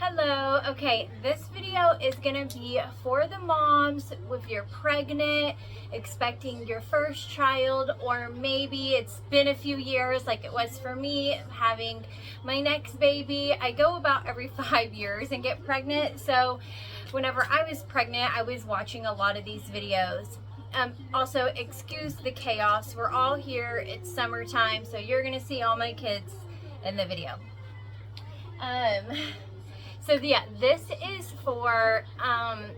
Hello. Okay, this video is gonna be for the moms if you're pregnant, expecting your first child, or maybe it's been a few years like it was for me having my next baby. I go about every 5 years and get pregnant, so whenever I was pregnant I was watching a lot of these videos. Also, excuse the chaos, we're all here, it's summertime, so you're gonna see all my kids in the video. So yeah, this is for,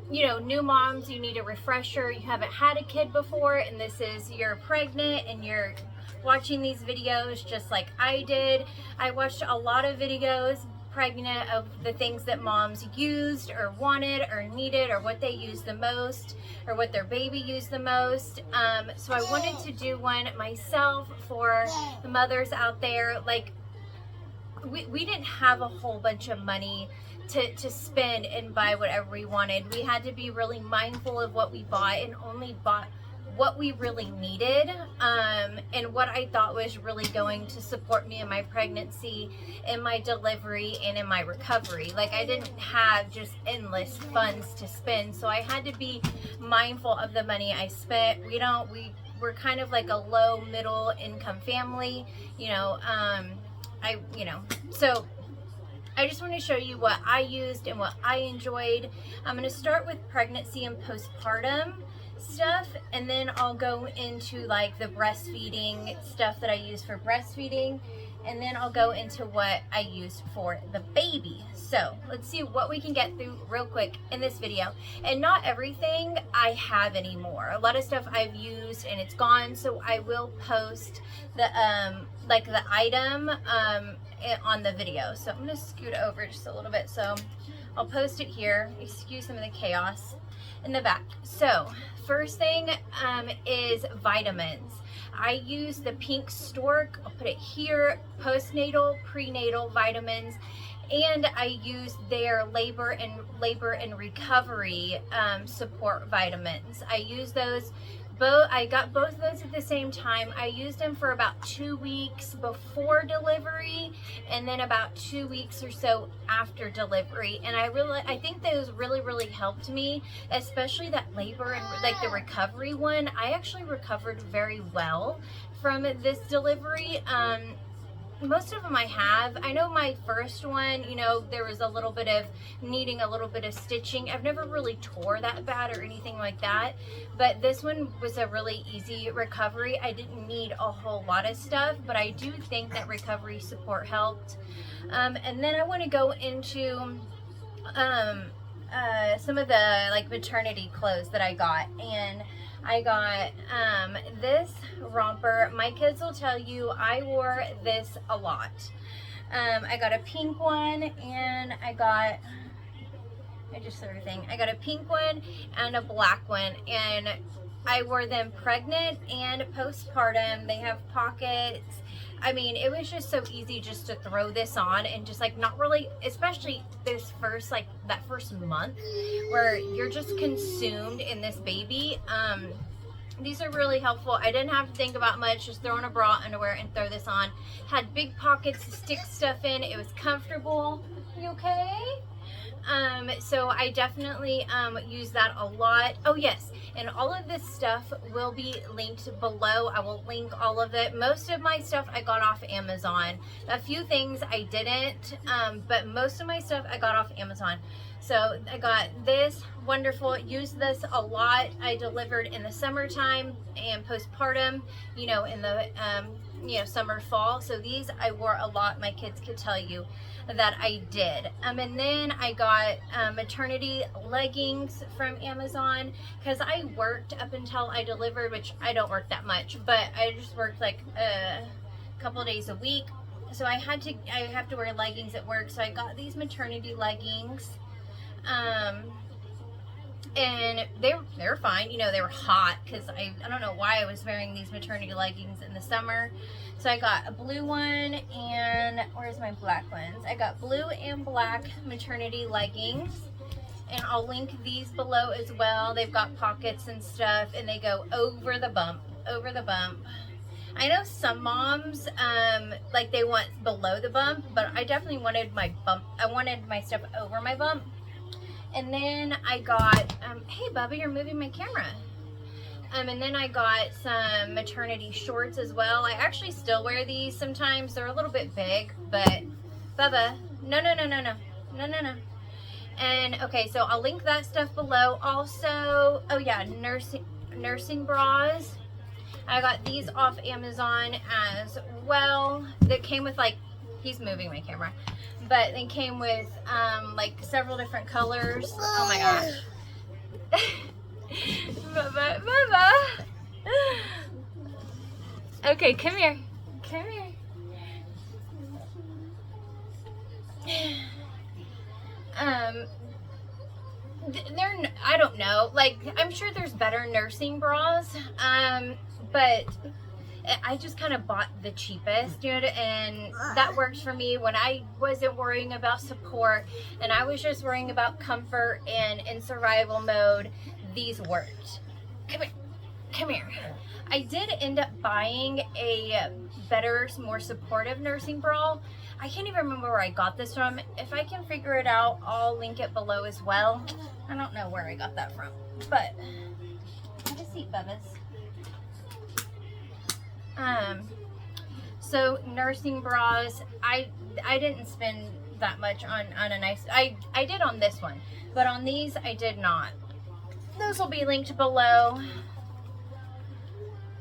new moms. You need a refresher. You haven't had a kid before, and this is, you're pregnant and you're watching these videos just like I did. I watched a lot of videos pregnant of the things that moms used or wanted or needed, or what they used the most, or what their baby used the most. So I wanted to do one myself for the mothers out there. Like, we didn't have a whole bunch of money to spend and buy whatever we wanted. We had to be really mindful of what we bought and only bought what we really needed, and what I thought was really going to support me in my pregnancy, in my delivery, and in my recovery. Like, I didn't have just endless funds to spend, so I had to be mindful of the money I spent. We're kind of like a low middle income family, so I just want to show you what I used and what I enjoyed. I'm going to start with pregnancy and postpartum stuff, and then I'll go into like the breastfeeding stuff that I use for breastfeeding, and then I'll go into what I used for the baby. So let's see what we can get through real quick in this video. And not everything I have anymore. A lot of stuff I've used and it's gone, so I will post the the item on the video. So I'm gonna scoot over just a little bit, so I'll post it here. Excuse some of the chaos in the back. So first thing is vitamins. I use the pink stork. I'll put it here. Postnatal, prenatal vitamins, and I use their labor and recovery support vitamins. I use those both. I got both of those at the same time. I used them for about 2 weeks before delivery, and then about 2 weeks or so after delivery. And I think those really helped me, especially that labor and like the recovery one. I actually recovered very well from this delivery. Most of them I have. I know my first one, there was a little bit of needing a little bit of stitching. I've never really tore that bad or anything like that, but this one was a really easy recovery. I didn't need a whole lot of stuff, but I do think that recovery support helped. And then I want to go into some of the like maternity clothes that I got. And I got this romper. My kids will tell you I wore this a lot. I got a pink one, and I got a pink one and a black one, and I wore them pregnant and postpartum. They have pockets. I mean, it was just so easy just to throw this on and just like not really, especially this first, like that first month where you're just consumed in this baby. These are really helpful. I didn't have to think about much, just throw on a bra, underwear, and throw this on. Had big pockets to stick stuff in. It was comfortable. You okay? So I definitely use that a lot. Oh yes, and all of this stuff will be linked below. I will link all of it. Most of my stuff I got off Amazon. A few things I didn't, but most of my stuff I got off Amazon. So I got this, wonderful, used this a lot. I delivered in the summertime and postpartum, in the summer, fall. So these I wore a lot. My kids could tell you that I did. And then I got maternity leggings from Amazon, because I worked up until I delivered, which I don't work that much, but I just worked like a couple days a week. So I have to wear leggings at work. So I got these maternity leggings. And they're fine. They were hot because I don't know why I was wearing these maternity leggings in the summer. So I got a blue one, and where's my black ones? I got blue and black maternity leggings, and I'll link these below as well. They've got pockets and stuff, and they go over the bump. I know some moms, like they want below the bump, but I definitely wanted my bump. I wanted my stuff over my bump. And then I got, hey Bubba, you're moving my camera. And then I got some maternity shorts as well. I actually still wear these sometimes. They're a little bit big, but Bubba, no. And okay, so I'll link that stuff below. Also, oh yeah, nursing bras. I got these off Amazon as well. That came with like, he's moving my camera, but they came with like several different colors. Oh my gosh. Bubba. Okay, come here. I don't know, like I'm sure there's better nursing bras, but I just kind of bought the cheapest, you know, and that works for me when I wasn't worrying about support and I was just worrying about comfort, and in survival mode these worked. Come here. I did end up buying a better, more supportive nursing bra. I can't even remember where I got this from. If I can figure it out, I'll link it below as well. I don't know where I got that from, but have a seat, Bubbas. So nursing bras, I didn't spend that much on a nice, I did on this one, but on these I did not. Those will be linked below.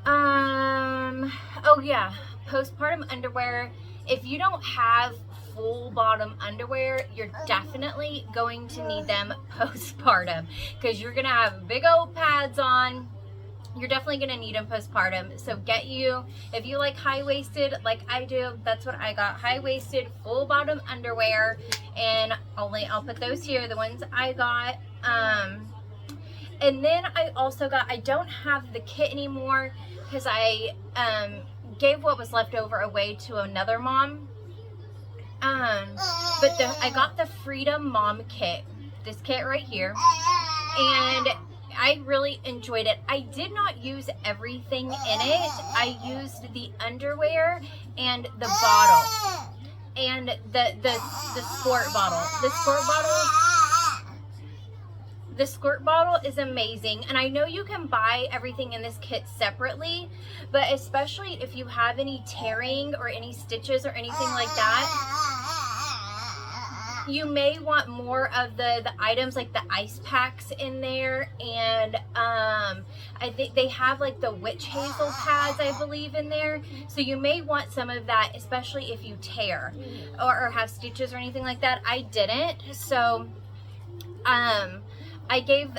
Oh yeah, postpartum underwear. If you don't have full bottom underwear, you're definitely going to need them postpartum, because you're gonna have big old pads on. You're definitely gonna need them postpartum. So get you, if you like high-waisted like I do, that's what I got, high-waisted full bottom underwear, and I'll put those here, the ones I got. And then I also got, I don't have the kit anymore because I gave what was left over away to another mom. But I got the Freedom Mom kit, this kit right here, and I really enjoyed it. I did not use everything in it. I used the underwear and the bottle and the squirt bottle. The squirt bottle is amazing, and I know you can buy everything in this kit separately, but especially if you have any tearing or any stitches or anything like that, you may want more of the items like the ice packs in there, and I think they have like the witch hazel pads, I believe, in there, so you may want some of that, especially if you tear or have stitches or anything like that. I didn't, so I gave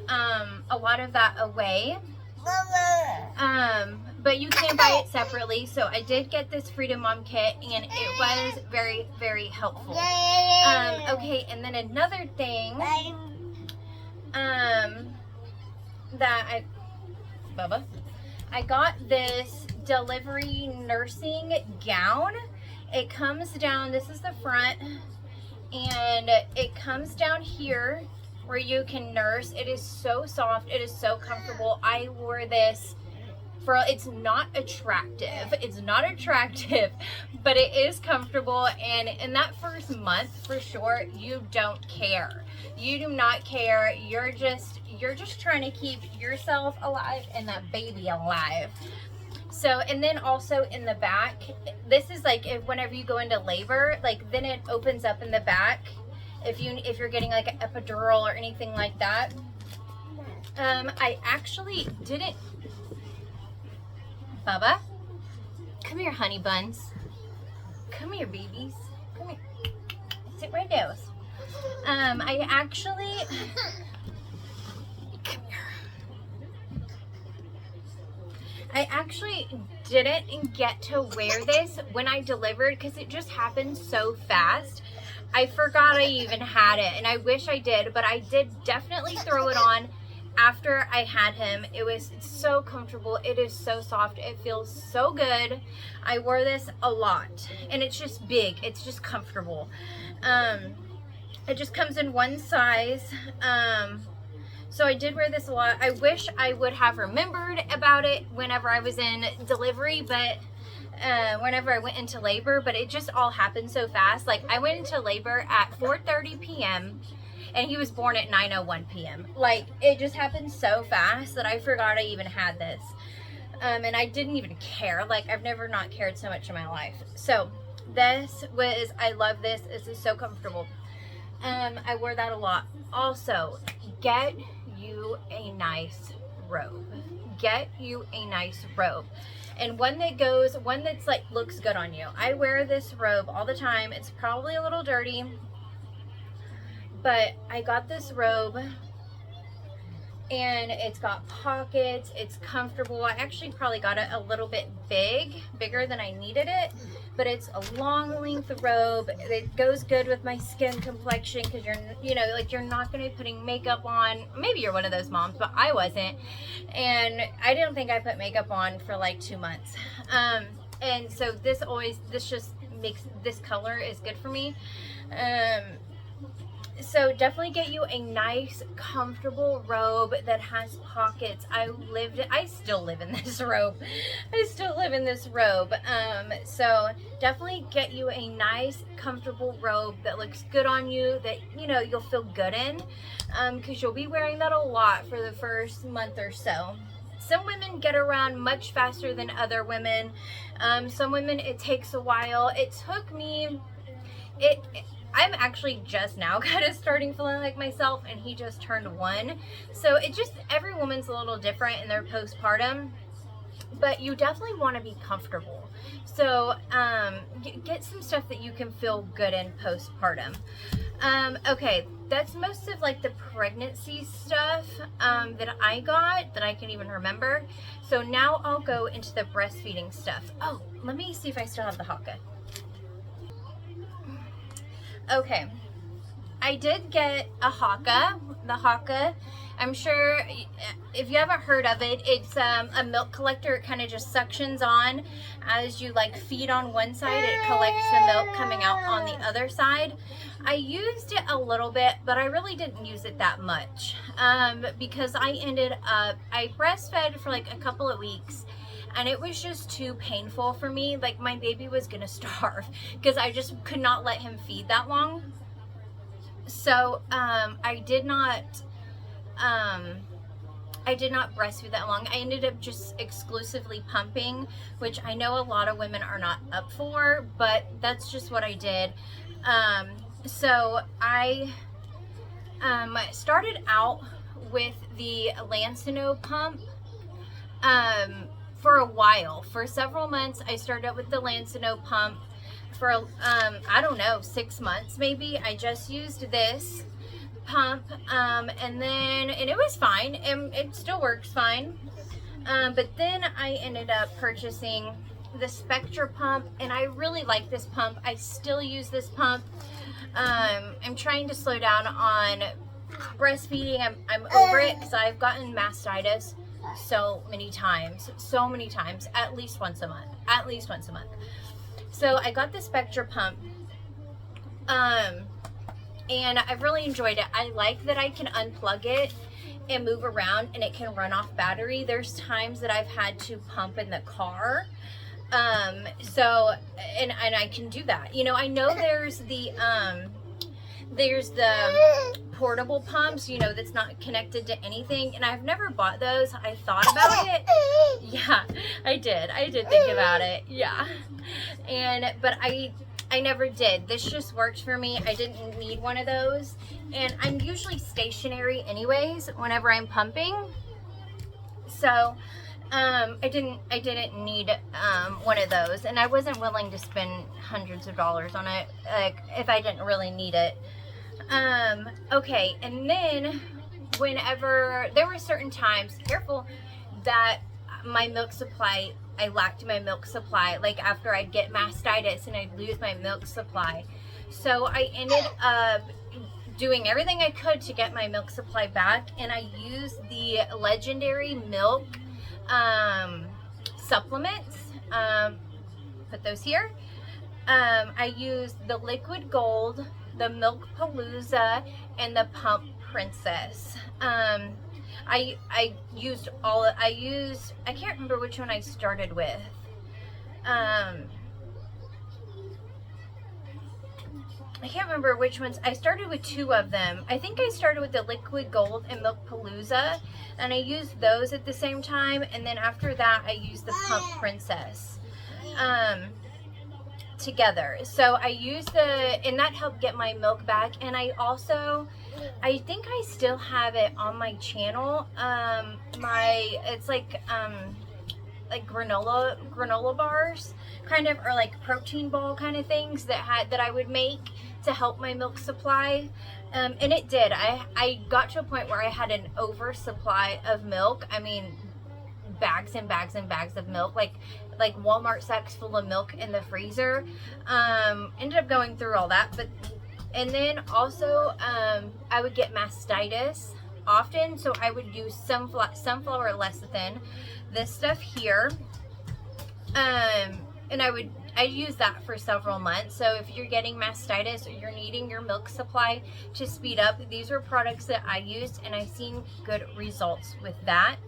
a lot of that away, but you can buy it separately. So I did get this Freedom Mom kit, and it was very, very helpful. Okay, and then another thing that I got this delivery nursing gown. It comes down, this is the front, and it comes down here where you can nurse. It is so soft, it is so comfortable. I wore this for, it's not attractive, but it is comfortable, and in that first month for sure, you don't care. You do not care. You're just trying to keep yourself alive and that baby alive. So, and then also in the back, this is like whenever you go into labor, like then it opens up in the back if you're getting like an epidural or anything like that. I actually didn't. Bubba, come here, honey buns. Come here, babies. Come here. Sit right down. I actually. Come here. I actually didn't get to wear this when I delivered because it just happened so fast. I forgot I even had it, and I wish I did, but I did definitely throw it on after I had him. It was so comfortable. It is so soft. It feels so good. I wore this a lot, and it's just big. It's just comfortable. It just comes in one size. So I did wear this a lot. I wish I would have remembered about it whenever I was in delivery, but whenever I went into labor, but it just all happened so fast. Like, I went into labor at 4:30 p.m. and he was born at 9:01 p.m. Like, it just happened so fast that I forgot I even had this. And I didn't even care. Like, I've never not cared so much in my life. So this was, I love this. This is so comfortable. I wore that a lot. Also, get you a nice robe. Get you a nice robe. And one that's like looks good on you. I wear this robe all the time. It's probably a little dirty, but I got this robe and it's got pockets, it's comfortable. I actually probably got it a little bit bigger than I needed it, but it's a long length robe. It goes good with my skin complexion because you're not going to be putting makeup on. Maybe you're one of those moms, but I wasn't, and I didn't think I put makeup on for like 2 months. And so this just makes, this color is good for me. So definitely get you a nice, comfortable robe that has pockets. I still live in this robe. So definitely get you a nice, comfortable robe that looks good on you, that, you'll feel good in, because you'll be wearing that a lot for the first month or so. Some women get around much faster than other women. Some women, it takes a while. It took me, I'm actually just now kind of starting feeling like myself, and he just turned 1. So every woman's a little different in their postpartum, but you definitely want to be comfortable. So get some stuff that you can feel good in postpartum. Okay, that's most of like the pregnancy stuff that I got that I can even remember. So now I'll go into the breastfeeding stuff. Oh, let me see if I still have the Haka. Okay, I did get a Haka. The Haka, I'm sure if you haven't heard of it, it's a milk collector. It kind of just suctions on as you like feed on one side. It collects the milk coming out on the other side. I used it a little bit, but I really didn't use it that much because I breastfed for like a couple of weeks, and it was just too painful for me. Like, my baby was gonna starve because I just could not let him feed that long. So I did not breastfeed that long. I ended up just exclusively pumping, which I know a lot of women are not up for, but that's just what I did. So I started out with the Lancome Pump. For a while, for several months, I started out with the Lancome Pump. For I don't know, 6 months maybe. I just used this pump, and it was fine, and it still works fine. But then I ended up purchasing the Spectra Pump, and I really like this pump. I still use this pump. I'm trying to slow down on breastfeeding. I'm over it because I've gotten mastitis so many times, at least once a month. So I got the Spectra Pump, and I've really enjoyed it. I like that I can unplug it and move around, and it can run off battery. There's times that I've had to pump in the car, so and I can do that. I know there's the portable pumps, that's not connected to anything, and I've never bought those. I thought about it. Yeah, I did think about it. Yeah, but I never did. This just worked for me. I didn't need one of those, and I'm usually stationary anyways whenever I'm pumping, so I didn't need one of those, and I wasn't willing to spend hundreds of dollars on it, like, if I didn't really need it. Okay, and then whenever there were certain times, that my milk supply, I lacked my milk supply, like after I'd get mastitis and I'd lose my milk supply. So I ended up doing everything I could to get my milk supply back, and I used the Legendary Milk supplements. Put those here. I used the Liquid Gold the Milk Palooza, and the Pump Princess. I used I can't remember which one I started with. I can't remember which ones. I started with 2 of them. I think I started with the Liquid Gold and Milk Palooza, and I used those at the same time, and then after that I used the Pump Princess together. So I used and that helped get my milk back. And I think I still have it on my channel. It's like granola bars kind of, or like protein ball kind of things that I would make to help my milk supply. And it did. I got to a point where I had an oversupply of milk. I mean, bags and bags and bags of milk, like Walmart sacks full of milk in the freezer. Ended up going through all that, and then also I would get mastitis often, so I would use sunflower lecithin, this stuff here, and I use that for several months. So if you're getting mastitis or you're needing your milk supply to speed up, these are products that I used, and I've seen good results with that.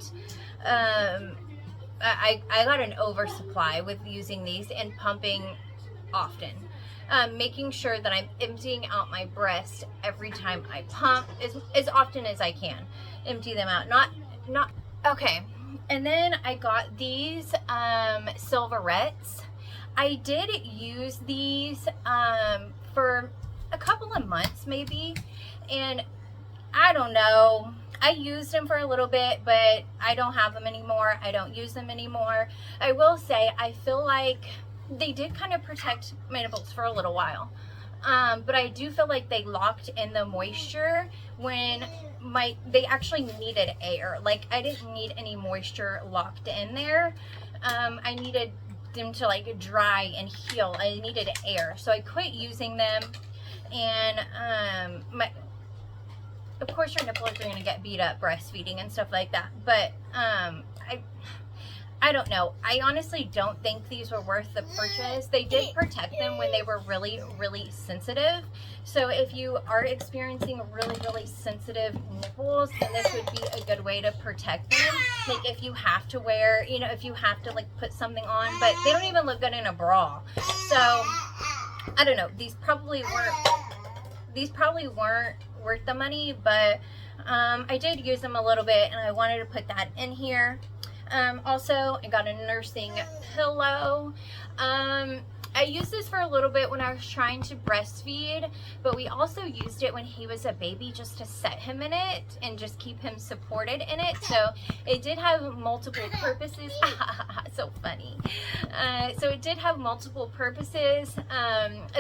I got an oversupply with using these and pumping often. Making sure that I'm emptying out my breast every time I pump as often as I can. Empty them out. Not okay. And then I got these Silverets. I did use these for a couple of months maybe, and I don't know. I used them for a little bit, but I don't have them anymore. I don't use them anymore. I will say I feel like they did kind of protect my nipples for a little while. But I do feel like they locked in the moisture when they actually needed air. Like, I didn't need any moisture locked in there. I needed them to like dry and heal. I needed air. So I quit using them, and of course your nipples are going to get beat up breastfeeding and stuff like that. But I don't know. I honestly don't think these were worth the purchase. They did protect them when they were really, really sensitive. So if you are experiencing really, really sensitive nipples, then this would be a good way to protect them. Like if you have to wear, if you have to like put something on, but they don't even look good in a bra. So I don't know. These probably weren't worth the money, but I did use them a little bit, and I wanted to put that in here. Also, I got a nursing pillow. I used this for a little bit when I was trying to breastfeed, but we also used it when he was a baby just to set him in it and just keep him supported in it. So it did have multiple purposes. So funny. So it did have multiple purposes.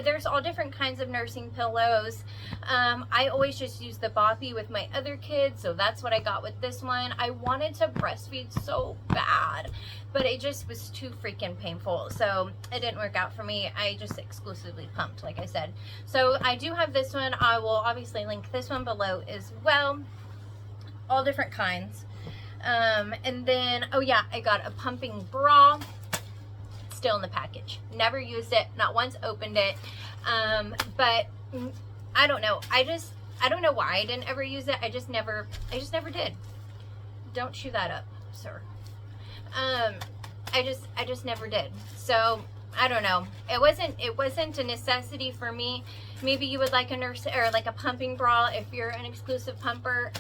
There's all different kinds of nursing pillows. I always just use the boppy with my other kids, so that's what I got with this one. I wanted to breastfeed so bad, but it just was too freaking painful, so it didn't work out for me. I just exclusively pumped, like I said. So I do have this one. I will obviously link this one below as well. All different kinds. And then, oh yeah, I got a pumping bra. It's still in the package. Never used it, not once opened it. But I don't know. I don't know why I didn't ever use it. I just never did. Don't chew that up, sir. I just never did. So I don't know. It wasn't a necessity for me. Maybe you would like a nurse or like a pumping bra if you're an exclusive pumper.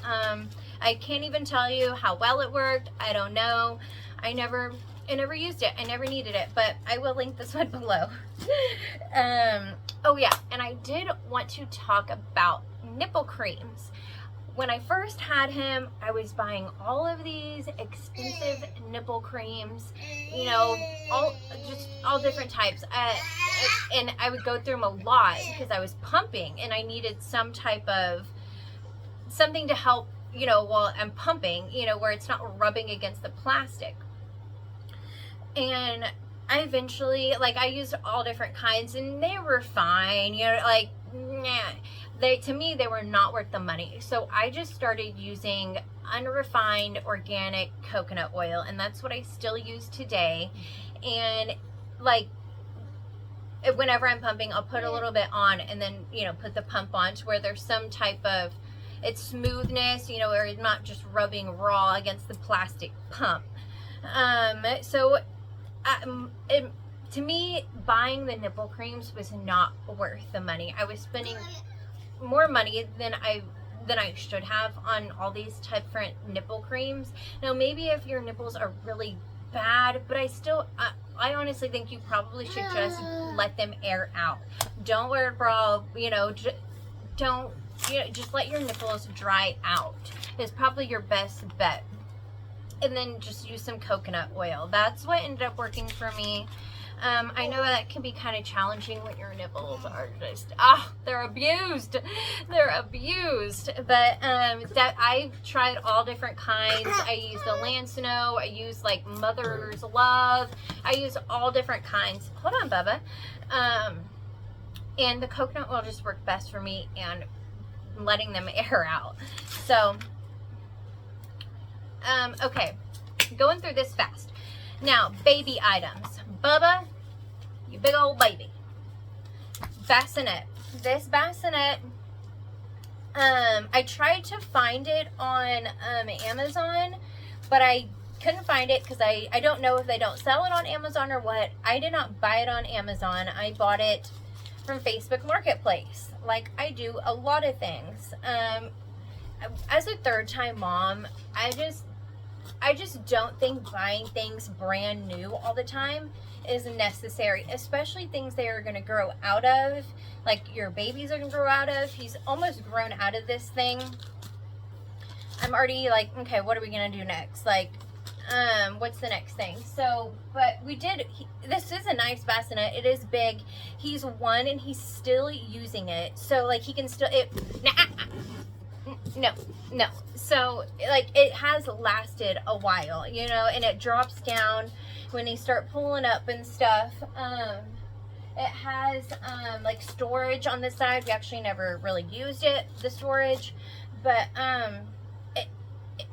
I can't even tell you how well it worked. I don't know. I never used it. I never needed it, but I will link this one below. Oh yeah, and I did want to talk about nipple creams. When I first had him, I was buying all of these expensive nipple creams, all different types. And I would go through them a lot because I was pumping and I needed some type of something to help, while I'm pumping, where it's not rubbing against the plastic. And I eventually, I used all different kinds and they were fine, to me, they were not worth the money. So I just started using unrefined organic coconut oil, and that's what I still use today. And whenever I'm pumping, I'll put a little bit on and then, you know, put the pump on to where there's some type of, it's smoothness, you know, where it's not just rubbing raw against the plastic pump. To me, buying the nipple creams was not worth the money. I was spending more money than I should have on all these different nipple creams. Now, maybe if your nipples are really bad, but I honestly think you probably should just let them air out. Don't wear a bra, you know, just let your nipples dry out. It's probably your best bet. And then just use some coconut oil. That's what ended up working for me. I know that can be kind of challenging when your nipples are just, they're abused. They're abused. But that I've tried all different kinds. I use the Lancome. I use like Mother's Love. I use all different kinds. Hold on, Bubba. And the coconut oil just worked best for me and letting them air out. So, okay, going through this fast. Now, baby items. Bubba, you big old baby. Bassinet. This bassinet, I tried to find it on Amazon, but I couldn't find it because I don't know if they don't sell it on Amazon or what. I did not buy it on Amazon. I bought it from Facebook Marketplace, like I do a lot of things. As a third-time mom, I just don't think buying things brand new all the time is necessary, especially things they are going to grow out of, like your babies are going to grow out of. He's almost grown out of this thing. I'm already like, okay, what are we going to do next? Like, what's the next thing? So, but this is a nice bassinet. It is big. He's 1 and he's still using it. So like he can still, no. So like it has lasted a while, you know, and it drops down when you start pulling up and stuff. It has like storage on this side. We actually never really used it, the storage, but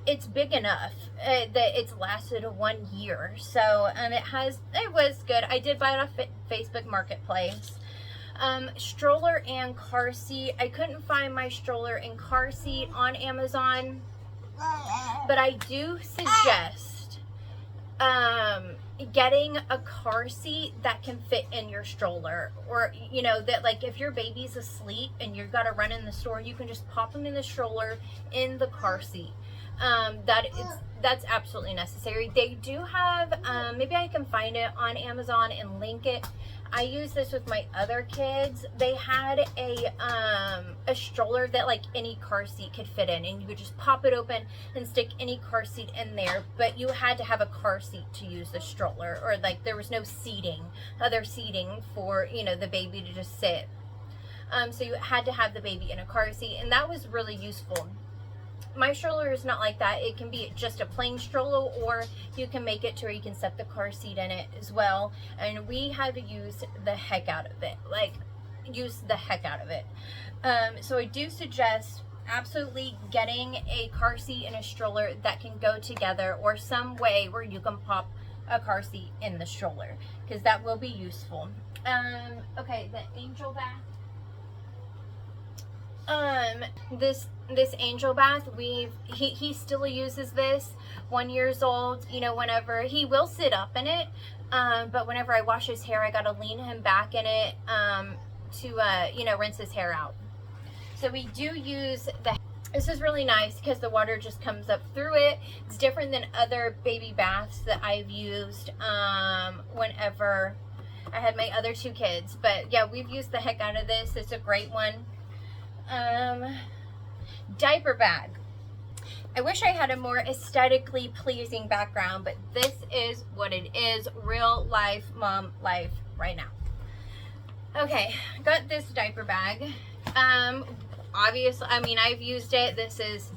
it's big enough that it's lasted 1 year. So it was good. I did buy it off Facebook Marketplace. Stroller and car seat. I couldn't find my stroller and car seat on Amazon, but I do suggest getting a car seat that can fit in your stroller, or you know that like if your baby's asleep and you've got to run in the store, you can just pop them in the stroller in the car seat. That's absolutely necessary. They do have, maybe I can find it on Amazon and link it. I use this with my other kids. They had a stroller that like any car seat could fit in, and you could just pop it open and stick any car seat in there, but you had to have a car seat to use the stroller, or like there was no other seating for, you know, the baby to just sit. So you had to have the baby in a car seat, and that was really useful. My stroller is not like that. It can be just a plain stroller, or you can make it to where you can set the car seat in it as well. And we had to use the heck out of it. So I do suggest absolutely getting a car seat and a stroller that can go together, or some way where you can pop a car seat in the stroller, because that will be useful. Okay, the angel bath. This angel bath, he still uses this, 1 year old, you know, whenever he will sit up in it, but whenever I wash his hair, I gotta lean him back in it, to, you know, rinse his hair out. So we do use this is really nice because the water just comes up through it. It's different than other baby baths that I've used, whenever I had my other 2 kids, but yeah, we've used the heck out of this. It's a great one. Diaper bag. I wish I had a more aesthetically pleasing background, but this is what it is. Real life mom life right now. Okay, got this diaper bag. Obviously, I mean, I've used it. This is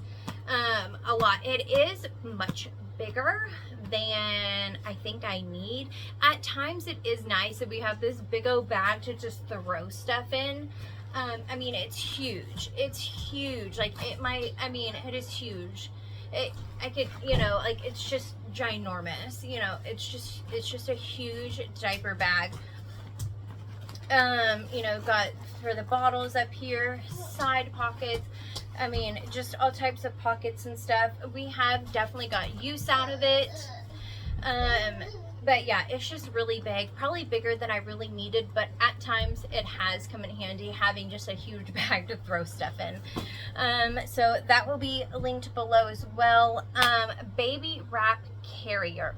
a lot. It is much bigger than I think I need. At times it is nice that we have this big old bag to just throw stuff in. I mean, it's huge. It's huge. Like it is huge. I could, you know, like it's just ginormous. You know, it's just a huge diaper bag. You know, got for the bottles up here, side pockets. I mean, just all types of pockets and stuff. We have definitely got use out of it. But yeah, it's just really big, probably bigger than I really needed, but at times it has come in handy having just a huge bag to throw stuff in. So that will be linked below as well. Baby wrap carrier.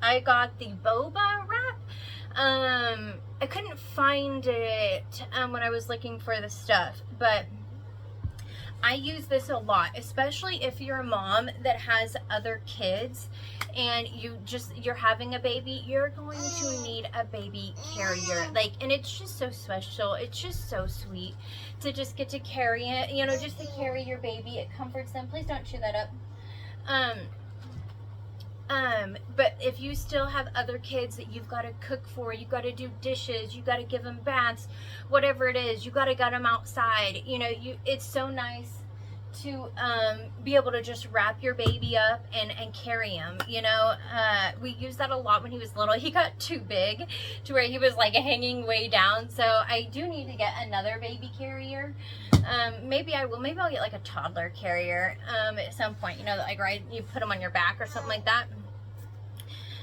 I got the boba wrap. I couldn't find it when I was looking for the stuff, but I use this a lot, especially if you're a mom that has other kids and you're having a baby. You're going to need a baby carrier, like, and it's just so special. It's just so sweet to just get to carry it, you know, just to carry your baby. It comforts them. Please don't chew that up. But if you still have other kids that you've got to cook for, you've got to do dishes, you got to give them baths, whatever it is, you got to get them outside, you know, it's so nice to be able to just wrap your baby up and carry him, you know. We used that a lot when he was little. He got too big to where he was like hanging way down, so I do need to get another baby carrier. Maybe I will. Maybe I'll get like a toddler carrier at some point, you know, like you put them on your back or something like that.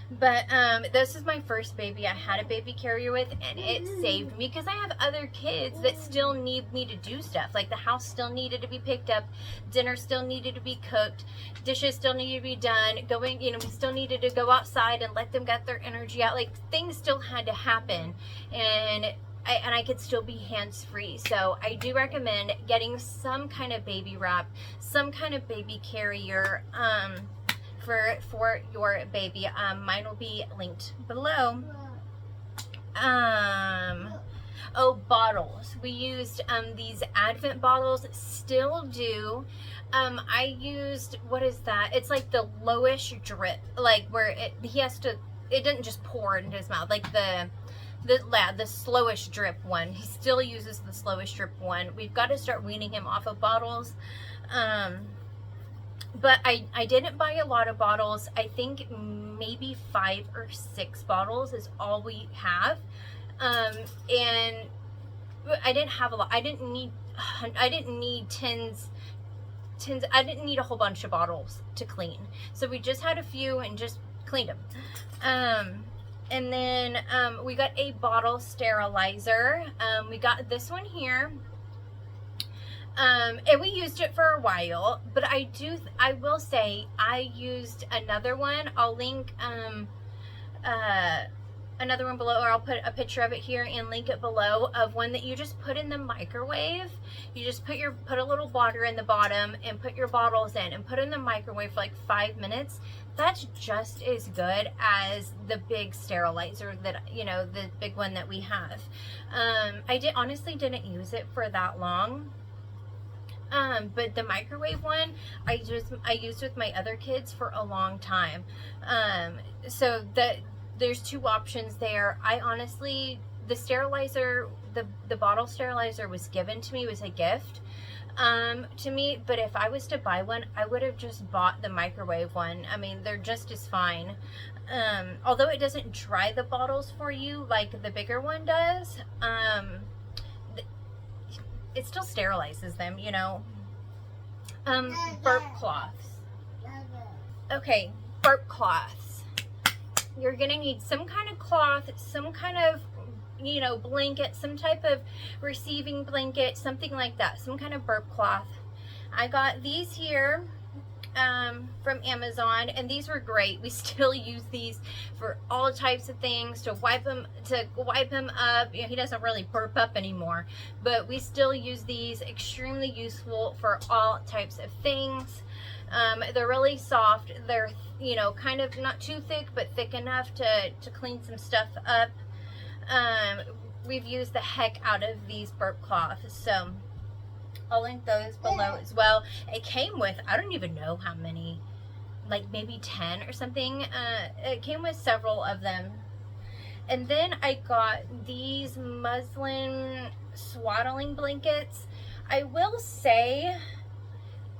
But this is my first baby I had a baby carrier with, and it saved me because I have other kids that still need me to do stuff. Like the house still needed to be picked up, dinner still needed to be cooked, dishes still needed to be done, you know, we still needed to go outside and let them get their energy out. Like things still had to happen, and I could still be hands-free. So I do recommend getting some kind of baby wrap, some kind of baby carrier, for your baby. Mine will be linked below. Oh, bottles. We used these Advent bottles, still do. I used, what is that? It's like the lowish drip, like where it doesn't just pour into his mouth, like the slowish drip one. He still uses the slowish drip one. We've got to start weaning him off of bottles. But I didn't buy a lot of bottles. I think maybe 5 or 6 bottles is all we have. And I didn't have a lot. I didn't need tins. I didn't need a whole bunch of bottles to clean. So we just had a few and just cleaned them. And then we got a bottle sterilizer. We got this one here. And we used it for a while, but I will say I used another one. I'll link another one below, or I'll put a picture of it here and link it below, of one that you just put in the microwave. You just put a little water in the bottom and put your bottles in and put it in the microwave for like 5 minutes. That's just as good as the big sterilizer that, you know, the big one that we have. I honestly didn't use it for that long. But the microwave one, I used with my other kids for a long time. So there's 2 options there. I honestly, the sterilizer, the bottle sterilizer was given to me, was a gift to me, but if I was to buy one, I would have just bought the microwave one. I mean, they're just as fine. Although it doesn't dry the bottles for you like the bigger one does, it still sterilizes them, you know. Burp cloths. Okay, burp cloths. You're gonna need some kind of cloth, some kind of, you know, blanket, some type of receiving blanket, something like that, some kind of burp cloth. I got these here from Amazon, and these were great. We still use these for all types of things, to wipe him up. You know, he doesn't really burp up anymore, but we still use these. Extremely useful for all types of things. They're really soft. They're, you know, kind of not too thick, but thick enough to clean some stuff up. We've used the heck out of these burp cloths, so I'll link those below as well. It came with, I don't even know how many, like maybe 10 or something. It came with several of them. And then I got these muslin swaddling blankets. I will say,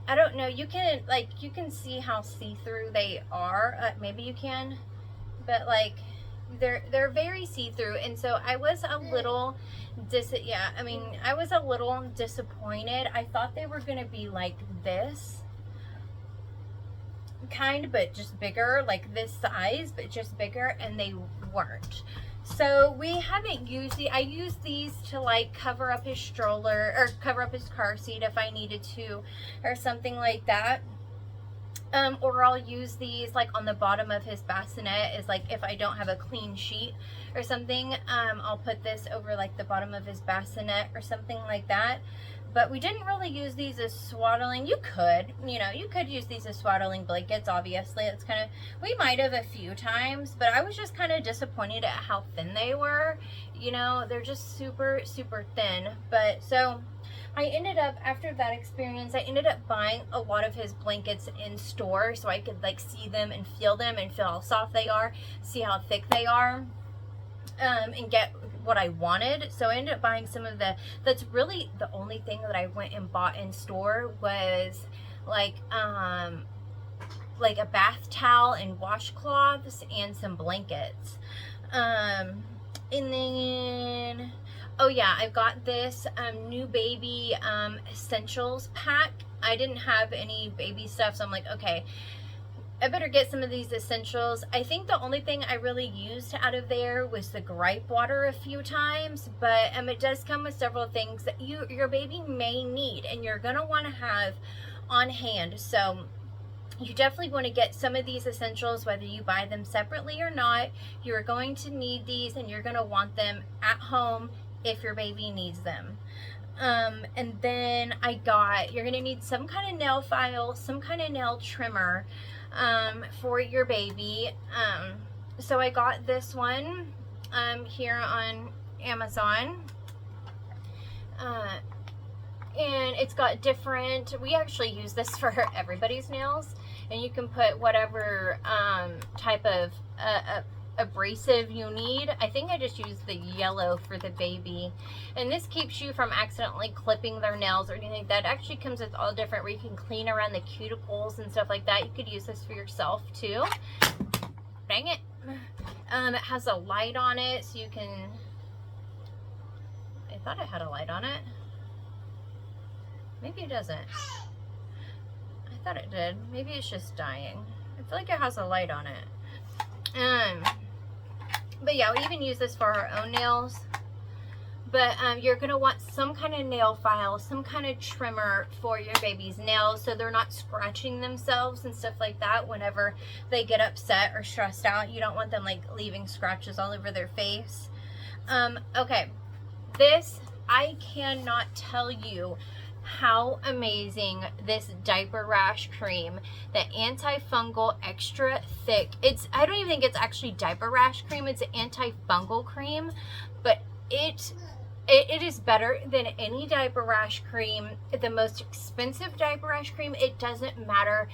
I don't know, you can see how see-through they are. Maybe you can, but like they're very see-through, and so I was a little I was a little disappointed. I thought they were gonna be like this kind, but just bigger, like this size, but just bigger, and they weren't. So we haven't used I used these to like cover up his stroller or cover up his car seat if I needed to, or something like that. Or I'll use these like on the bottom of his bassinet, is like if I don't have a clean sheet or something, I'll put this over like the bottom of his bassinet or something like that. But we didn't really use these as swaddling. You could use these as swaddling blankets, obviously. It's kind of, we might have a few times, but I was just kind of disappointed at how thin they were. You know, they're just super, super thin. But so I ended up, after that experience, I ended up buying a lot of his blankets in store so I could like see them and feel how soft they are, see how thick they are, and get what I wanted. So I ended up buying some of that's really the only thing that I went and bought in store was like a bath towel and washcloths and some blankets. And then, oh yeah, I've got this new baby essentials pack. I didn't have any baby stuff, so I'm like, okay, I better get some of these essentials. I think the only thing I really used out of there was the gripe water a few times, but it does come with several things that your baby may need and you're gonna want to have on hand. So you definitely want to get some of these essentials, whether you buy them separately or not. You're going to need these and you're going to want them at home if your baby needs them. And then you're going to need some kind of nail file, some kind of nail trimmer for your baby. So I got this one here on Amazon. And it's got different, we actually use this for everybody's nails, and you can put whatever type of abrasive you need. I think I just used the yellow for the baby, and this keeps you from accidentally clipping their nails or anything like that. It actually comes with all different, where you can clean around the cuticles and stuff like that. You could use this for yourself too. Dang it. It has a light on it, so you can, I thought it had a light on it. Maybe it doesn't. I thought it did. Maybe it's just dying. I feel like it has a light on it. But yeah, we even use this for our own nails. But you're going to want some kind of nail file, some kind of trimmer for your baby's nails so they're not scratching themselves and stuff like that whenever they get upset or stressed out. You don't want them like leaving scratches all over their face. Okay, this, I cannot tell you how amazing this diaper rash cream, the antifungal extra thick, I don't even think it's actually diaper rash cream, it's an antifungal cream, but it is better than any diaper rash cream, the most expensive diaper rash cream. It doesn't matter.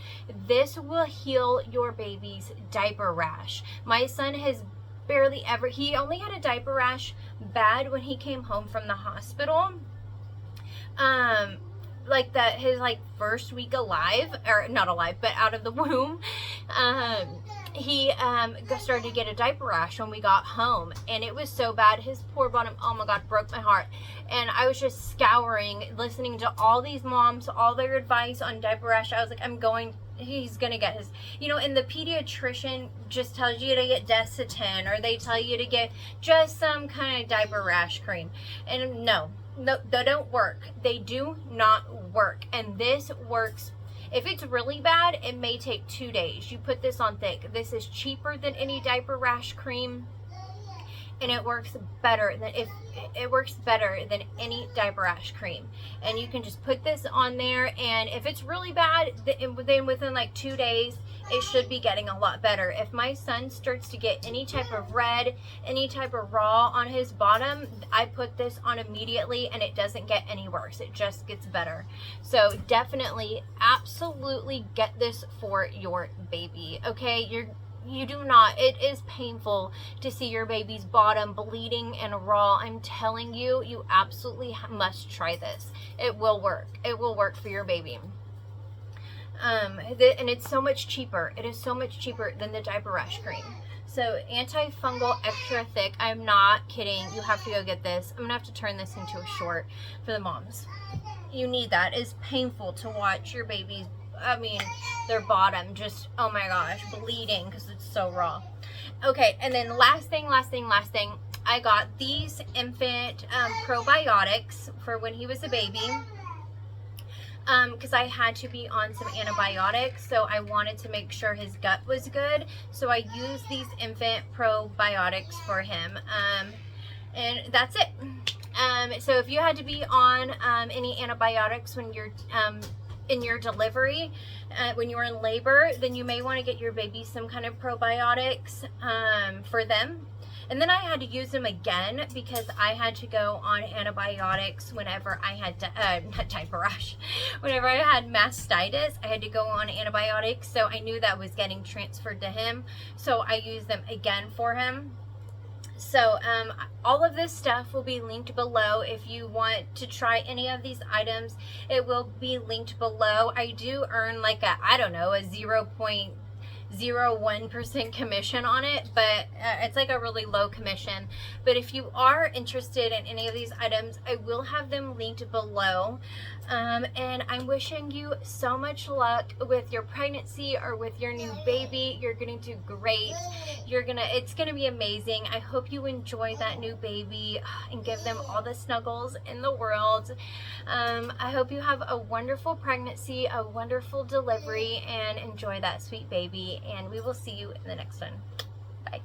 This will heal your baby's diaper rash. My son has barely ever, he only had a diaper rash bad when he came home from the hospital. Like that, his like first week alive, or not alive, but out of the womb, he started to get a diaper rash when we got home, and it was so bad. His poor bottom, oh my God, broke my heart. And I was just scouring, listening to all these moms, all their advice on diaper rash. I was like, he's gonna get his, and the pediatrician just tells you to get Desitin, or they tell you to get just some kind of diaper rash cream, and no, they don't work. They do not work. And this works. If it's really bad, it may take 2 days. You put this on thick. This is cheaper than any diaper rash cream, and it works better than any diaper rash cream. And you can just put this on there, and if it's really bad, then within like 2 days, it should be getting a lot better. If my son starts to get any type of red, any type of raw on his bottom, I put this on immediately, and it doesn't get any worse. It just gets better. So definitely, absolutely get this for your baby. Okay, you do not, it is painful to see your baby's bottom bleeding and raw. I'm telling you, you absolutely must try this. It will work. It will work for your baby. And it's so much cheaper. It is so much cheaper than the diaper rash cream. So antifungal extra thick. I'm not kidding. You have to go get this. I'm gonna have to turn this into a short for the moms. You need that. It's painful to watch your babies, I mean, their bottom just, oh my gosh, bleeding because it's so raw. Okay, and then last thing, I got these infant probiotics for when he was a baby, because I had to be on some antibiotics, so I wanted to make sure his gut was good, so I used these infant probiotics for him, and that's it. So if you had to be on any antibiotics when you're in your delivery, when you were in labor, then you may want to get your baby some kind of probiotics for them. And then I had to use them again because I had to go on antibiotics whenever I had not diaper rash, whenever I had mastitis, I had to go on antibiotics, so I knew that was getting transferred to him, so I used them again for him. So all of this stuff will be linked below. If you want to try any of these items, it will be linked below. I do earn like a, I don't know, a 0.01% commission on it, but it's like a really low commission. But if you are interested in any of these items, I will have them linked below. And I'm wishing you so much luck with your pregnancy or with your new baby. You're gonna do great. It's gonna be amazing. I hope you enjoy that new baby and give them all the snuggles in the world. I hope you have a wonderful pregnancy, a wonderful delivery, and enjoy that sweet baby. And we will see you in the next one. Bye.